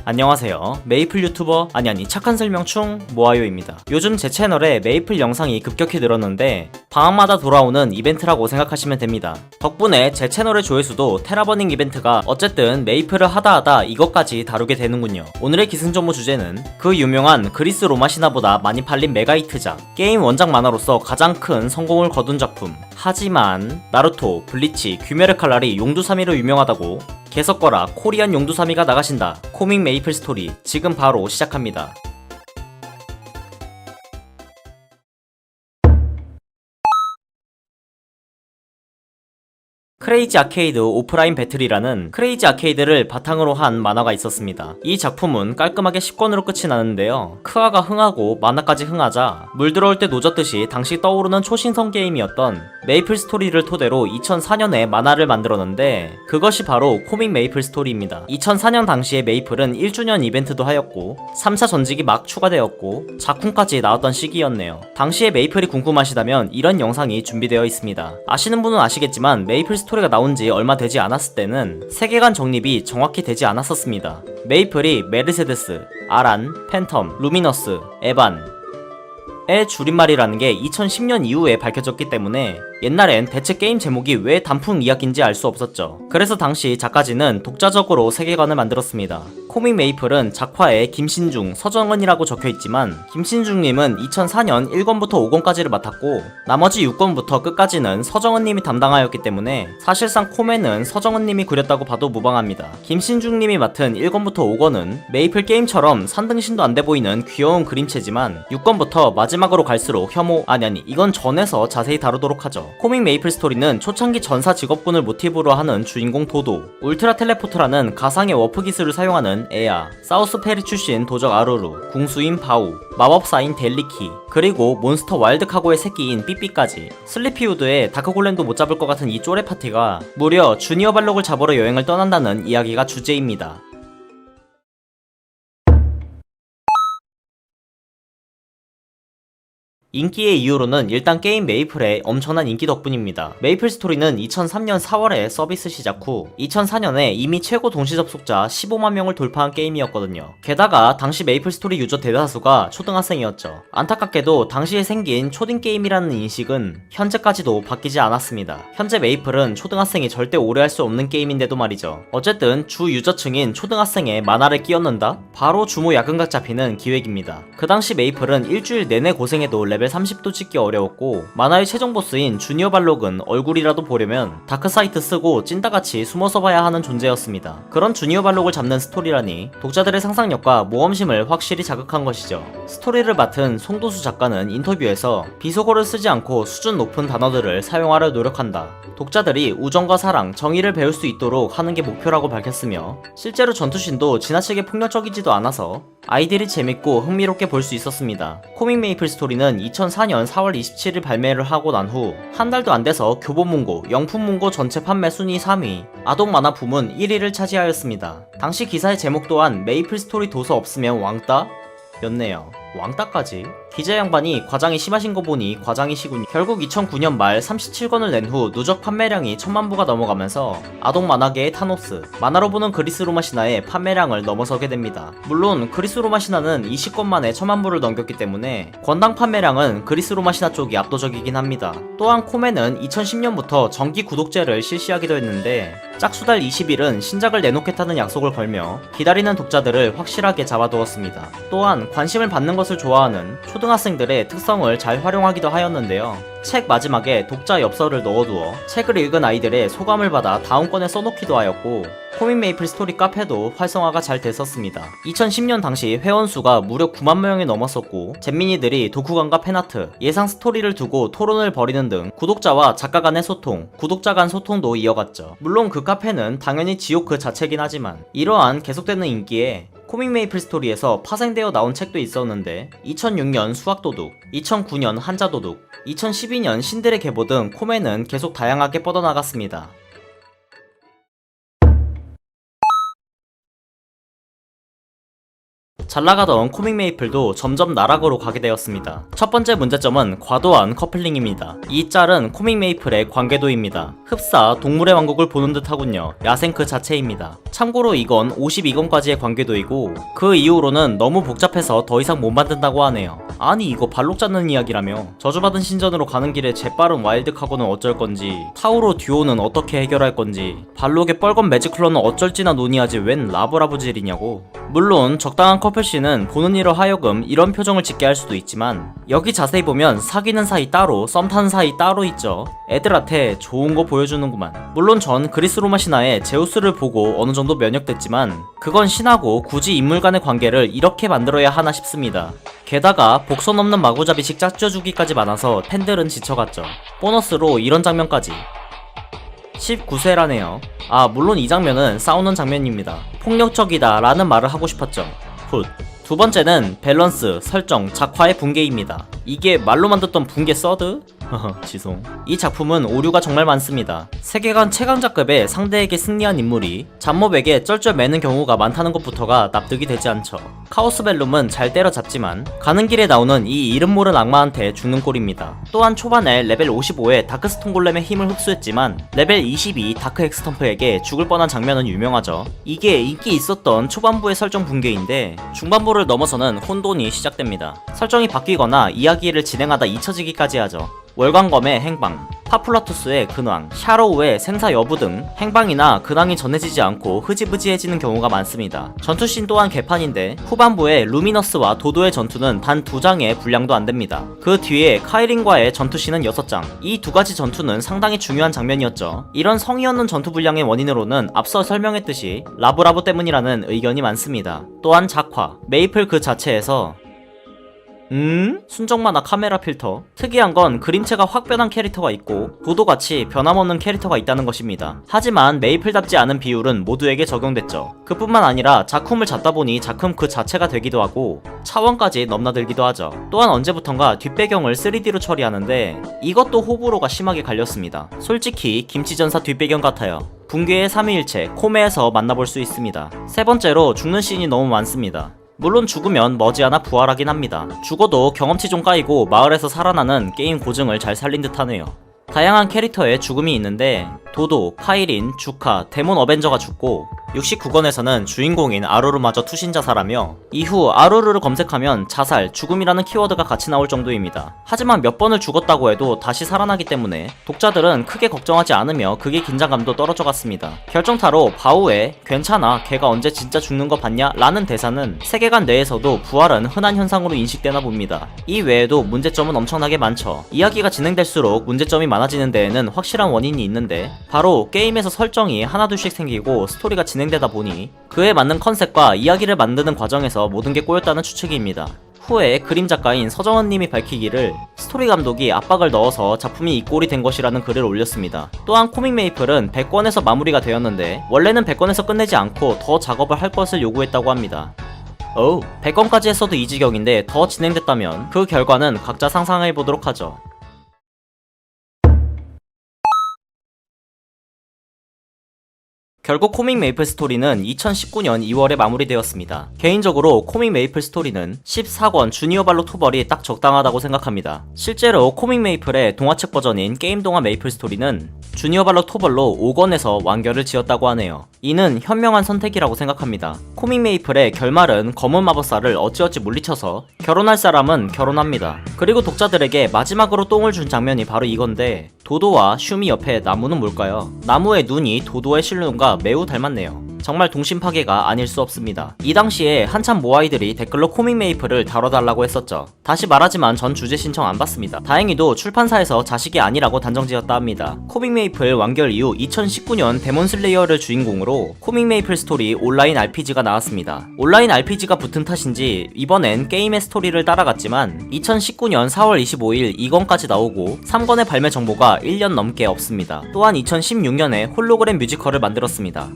안녕하세요. 메이플 유튜버 착한 설명충 모아요입니다. 요즘 제 채널에 메이플 영상이 급격히 늘었는데 방학마다 돌아오는 이벤트라고 생각하시면 됩니다. 덕분에 제 채널의 조회수도 테라버닝 이벤트가 어쨌든 메이플을 하다 이것까지 다루게 되는군요. 오늘의 기승전무 주제는 그 유명한 그리스 로마 신화보다 많이 팔린 메가히트작, 게임 원작 만화로서 가장 큰 성공을 거둔 작품. 하지만 나루토, 블리치, 귀멸의 칼날이 용두사미로 유명하다고 개석거라 코리안 용두사미가 나가신다. 코믹 메이플 스토리 지금 바로 시작합니다. 크레이지 아케이드 오프라인 배틀이라는 크레이지 아케이드를 바탕으로 한 만화가 있었습니다. 이 작품은 깔끔하게 10권으로 끝이 나는데요. 크아가 흥하고 만화까지 흥하자 물 들어올 때 노젓듯이 당시 떠오르는 초신성 게임이었던 메이플 스토리를 토대로 2004년에 만화를 만들었는데 그것이 바로 코믹 메이플 스토리입니다. 2004년 당시에 메이플은 1주년 이벤트도 하였고 3차 전직이 막 추가되었고 작품까지 나왔던 시기였네요. 당시에 메이플이 궁금하시다면 이런 영상이 준비되어 있습니다. 아시는 분은 아시겠지만 메이플 스토리가 나온 지 얼마 되지 않았을 때는 세계관 정립이 정확히 되지 않았었습니다. 메이플이 메르세데스, 아란, 팬텀, 루미너스, 에반의 줄임말이라는 게 2010년 이후에 밝혀졌기 때문에 옛날엔 대체 게임 제목이 왜 단풍 이야기인지 알 수 없었죠. 그래서 당시 작가진은 독자적으로 세계관을 만들었습니다. 코믹 메이플은 작화에 김신중, 서정은이라고 적혀있지만 김신중님은 2004년 1권부터 5권까지를 맡았고 나머지 6권부터 끝까지는 서정은님이 담당하였기 때문에 사실상 코맨은 서정은님이 그렸다고 봐도 무방합니다. 김신중님이 맡은 1권부터 5권은 메이플 게임처럼 산등신도 안 돼 보이는 귀여운 그림체지만 6권부터 마지막으로 갈수록 혐오 이건 전에서 자세히 다루도록 하죠. 코믹 메이플 스토리는 초창기 전사 직업군을 모티브로 하는 주인공 도도, 울트라 텔레포트라는 가상의 워프 기술을 사용하는 에아, 사우스 페리 출신 도적 아루루, 궁수인 바우, 마법사인 델리키, 그리고 몬스터 와일드카고의 새끼인 삐삐까지 슬리피우드의 다크골렘도 못 잡을 것 같은 이 쪼레 파티가 무려 주니어 발록을 잡으러 여행을 떠난다는 이야기가 주제입니다. 인기의 이유로는 일단 게임 메이플의 엄청난 인기 덕분입니다. 메이플 스토리는 2003년 4월에 서비스 시작 후 2004년에 이미 최고 동시 접속자 15만 명을 돌파한 게임이었거든요. 게다가 당시 메이플 스토리 유저 대다수가 초등학생이었죠. 안타깝게도 당시에 생긴 초딩 게임이라는 인식은 현재까지도 바뀌지 않았습니다. 현재 메이플은 초등학생이 절대 오래 할 수 없는 게임인데도 말이죠. 어쨌든 주 유저층인 초등학생에 만화를 끼얹는다? 바로 주모 야근각 잡히는 기획입니다. 그 당시 메이플은 일주일 내내 고생해도 레벨 30도 찍기 어려웠고 만화의 최종 보스인 주니어 발록은 얼굴이라도 보려면 다크사이트 쓰고 찐따같이 숨어서 봐야 하는 존재였습니다. 그런 주니어 발록을 잡는 스토리라니 독자들의 상상력과 모험심을 확실히 자극한 것이죠. 스토리를 맡은 송도수 작가는 인터뷰에서 비속어를 쓰지 않고 수준 높은 단어들을 사용하려 노력한다. 독자들이 우정과 사랑, 정의를 배울 수 있도록 하는 게 목표라고 밝혔으며 실제로 전투신도 지나치게 폭력적이지도 않아서 아이들이 재밌고 흥미롭게 볼 수 있었습니다. 코믹 메이플 스토리는 2004년 4월 27일 발매를 하고 난 후 한 달도 안 돼서 교보문고, 영품문고 전체 판매 순위 3위, 아동 만화 부문 1위를 차지하였습니다. 당시 기사의 제목 또한 메이플 스토리 도서 없으면 왕따? 였네요. 왕따까지? 기자 양반이 과장이 심하신 거 보니 과장이시군요. 결국 2009년 말 37권을 낸 후 누적 판매량이 1000만 부가 넘어가면서 아동 만화계의 타노스, 만화로 보는 그리스 로마 신화의 판매량을 넘어서게 됩니다. 물론 그리스 로마 신화는 20권 만에 1000만 부를 넘겼기 때문에 권당 판매량은 그리스 로마 신화 쪽이 압도적이긴 합니다. 또한 코맨은 2010년부터 정기 구독제를 실시하기도 했는데 짝수달 20일은 신작을 내놓겠다는 약속을 걸며 기다리는 독자들을 확실하게 잡아두었습니다. 또한 관심을 받는 것을 좋아하는 초등학생들의 특성을 잘 활용하기도 하였는데요. 책 마지막에 독자 엽서를 넣어두어 책을 읽은 아이들의 소감을 받아 다음 권에 써놓기도 하였고 코믹 메이플 스토리 카페도 활성화가 잘 됐었습니다. 2010년 당시 회원수가 무려 9만 명이 넘었었고 잼민이들이 독후감과 팬아트, 예상 스토리를 두고 토론을 벌이는 등 구독자와 작가 간의 소통, 구독자 간 소통도 이어갔죠. 물론 그 카페는 당연히 지옥 그 자체긴 하지만 이러한 계속되는 인기에 코믹 메이플 스토리에서 파생되어 나온 책도 있었는데 2006년 수학도둑, 2009년 한자도둑, 2012년 신들의 계보 등 코맨은 계속 다양하게 뻗어나갔습니다. 잘나가던 코믹 메이플도 점점 나락으로 가게 되었습니다. 첫 번째 문제점은 과도한 커플링입니다. 이 짤은 코믹 메이플의 관계도입니다. 흡사 동물의 왕국을 보는 듯 하군요. 야생 그 자체입니다. 참고로 이건 52권까지의 관계도이고 그 이후로는 너무 복잡해서 더 이상 못 만든다고 하네요. 아니 이거 발록 잡는 이야기라며. 저주받은 신전으로 가는 길에 재빠른 와일드카고는 어쩔 건지, 타우로 듀오는 어떻게 해결할 건지, 발록의 뻘건 매직클러는 어쩔지나 논의하지 웬 라브라브질이냐고. 물론 적당한 커플씬은 보는 이로 하여금 이런 표정을 짓게 할 수도 있지만 여기 자세히 보면 사귀는 사이 따로 썸 타는 사이 따로 있죠. 애들한테 좋은 거 보여주는구만. 물론 전 그리스 로마 신화의 제우스를 보고 어느 정도 면역됐지만 그건 신하고 굳이 인물 간의 관계를 이렇게 만들어야 하나 싶습니다. 게다가 복선 없는 마구잡이식 짝져주기까지 많아서 팬들은 지쳐갔죠. 보너스로 이런 장면까지. 19세라네요. 아 물론 이 장면은 싸우는 장면입니다. 폭력적이다 라는 말을 하고 싶었죠. 훗. 두 번째는 밸런스, 설정, 작화의 붕괴입니다. 이게 말로만 듣던 붕괴 서드? 지송. 이 작품은 오류가 정말 많습니다. 세계관 최강자급의 상대에게 승리한 인물이 잡몹에게 쩔쩔 매는 경우가 많다는 것부터가 납득이 되지 않죠. 카오스벨룸은 잘 때려잡지만 가는 길에 나오는 이 이름 모른 악마한테 죽는 꼴입니다. 또한 초반에 레벨 55의 다크스톤 골렘의 힘을 흡수했지만 레벨 22 다크 엑스텀프에게 죽을 뻔한 장면은 유명하죠. 이게 인기 있었던 초반부의 설정 붕괴인데 중반부를 넘어서는 혼돈이 시작됩니다. 설정이 바뀌거나 이야기를 진행하다 잊혀지기까지 하죠. 월광검의 행방, 파플라투스의 근황, 샤로우의 생사 여부 등 행방이나 근황이 전해지지 않고 흐지부지해지는 경우가 많습니다. 전투씬 또한 개판인데 후반부에 루미너스와 도도의 전투는 단 2장의 분량도 안됩니다. 그 뒤에 카이린과의 전투씬은 6장. 이 두 가지 전투는 상당히 중요한 장면이었죠. 이런 성의 없는 전투 분량의 원인으로는 앞서 설명했듯이 라브라브 때문이라는 의견이 많습니다. 또한 작화, 메이플 그 자체에서 순정만화 카메라 필터. 특이한 건 그림체가 확 변한 캐릭터가 있고 도도같이 변함없는 캐릭터가 있다는 것입니다. 하지만 메이플답지 않은 비율은 모두에게 적용됐죠. 그뿐만 아니라 작품을 잡다 보니 작품 그 자체가 되기도 하고 차원까지 넘나들기도 하죠. 또한 언제부턴가 뒷배경을 3D로 처리하는데 이것도 호불호가 심하게 갈렸습니다. 솔직히 김치전사 뒷배경 같아요. 붕괴의 삼위일체 코메에서 만나볼 수 있습니다. 세 번째로 죽는 씬이 너무 많습니다. 물론 죽으면 머지않아 부활하긴 합니다. 죽어도 경험치 좀 까이고 마을에서 살아나는 게임 고증을 잘 살린 듯 하네요. 다양한 캐릭터의 죽음이 있는데 도도, 카이린, 주카, 데몬 어벤져가 죽고 69권에서는 주인공인 아루르마저 투신 자살하며 이후 아루르를 검색하면 자살, 죽음이라는 키워드가 같이 나올 정도입니다. 하지만 몇 번을 죽었다고 해도 다시 살아나기 때문에 독자들은 크게 걱정하지 않으며 그게 긴장감도 떨어져 갔습니다. 결정타로 바우의 괜찮아 걔가 언제 진짜 죽는 거 봤냐? 라는 대사는 세계관 내에서도 부활은 흔한 현상으로 인식되나 봅니다. 이 외에도 문제점은 엄청나게 많죠. 이야기가 진행될수록 문제점이 많아지는 데에는 확실한 원인이 있는데 바로 게임에서 설정이 하나둘씩 생기고 스토리가 진행되다 보니 그에 맞는 컨셉과 이야기를 만드는 과정에서 모든 게 꼬였다는 추측입니다. 후에 그림 작가인 서정은님이 밝히기를 스토리 감독이 압박을 넣어서 작품이 이 꼴이 된 것이라는 글을 올렸습니다. 또한 코믹 메이플은 100권에서 마무리가 되었는데 원래는 100권에서 끝내지 않고 더 작업을 할 것을 요구했다고 합니다. 100권까지 했어도 이 지경인데 더 진행됐다면 그 결과는 각자 상상해보도록 하죠. 결국 코믹 메이플 스토리는 2019년 2월에 마무리되었습니다. 개인적으로 코믹 메이플 스토리는 14권 주니어 발록 토벌이 딱 적당하다고 생각합니다. 실제로 코믹 메이플의 동화책 버전인 게임 동화 메이플 스토리는 주니어 발록 토벌로 5권에서 완결을 지었다고 하네요. 이는 현명한 선택이라고 생각합니다. 코믹 메이플의 결말은 검은 마법사를 어찌어찌 물리쳐서 결혼할 사람은 결혼합니다. 그리고 독자들에게 마지막으로 똥을 준 장면이 바로 이건데 도도와 슈미 옆에 나무는 뭘까요? 나무의 눈이 도도의 실눈과 매우 닮았네요. 정말 동심파괴가 아닐 수 없습니다. 이 당시에 한참 모아이들이 댓글로 코믹 메이플을 다뤄달라고 했었죠. 다시 말하지만 전 주제 신청 안 받습니다. 다행히도 출판사에서 자식이 아니라고 단정지었다 합니다. 코믹 메이플 완결 이후 2019년 데몬슬레이어를 주인공으로 코믹 메이플 스토리 온라인 RPG가 나왔습니다. 온라인 RPG가 붙은 탓인지 이번엔 게임의 스토리를 따라갔지만 2019년 4월 25일 2권까지 나오고 3권의 발매 정보가 1년 넘게 없습니다. 또한 2016년에 홀로그램 뮤지컬을 만들었습니다.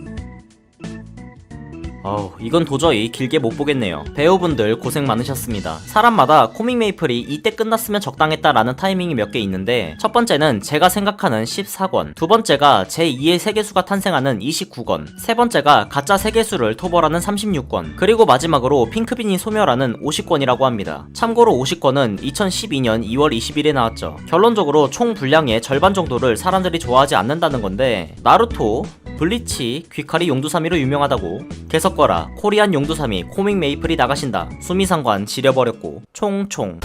이건 도저히 길게 못 보겠네요. 배우분들 고생 많으셨습니다. 사람마다 코믹 메이플이 이때 끝났으면 적당했다라는 타이밍이 몇 개 있는데, 첫 번째는 제가 생각하는 14권, 두 번째가 제2의 세계수가 탄생하는 29권, 세 번째가 가짜 세계수를 토벌하는 36권, 그리고 마지막으로 핑크빈이 소멸하는 50권이라고 합니다. 참고로 50권은 2012년 2월 20일에 나왔죠. 결론적으로 총 분량의 절반 정도를 사람들이 좋아하지 않는다는 건데, 나루토, 블리치, 귀칼이 용두사미로 유명하다고, 개석거라, 코리안 용두사미, 코믹 메이플이 나가신다, 수미상관 지려버렸고, 총총.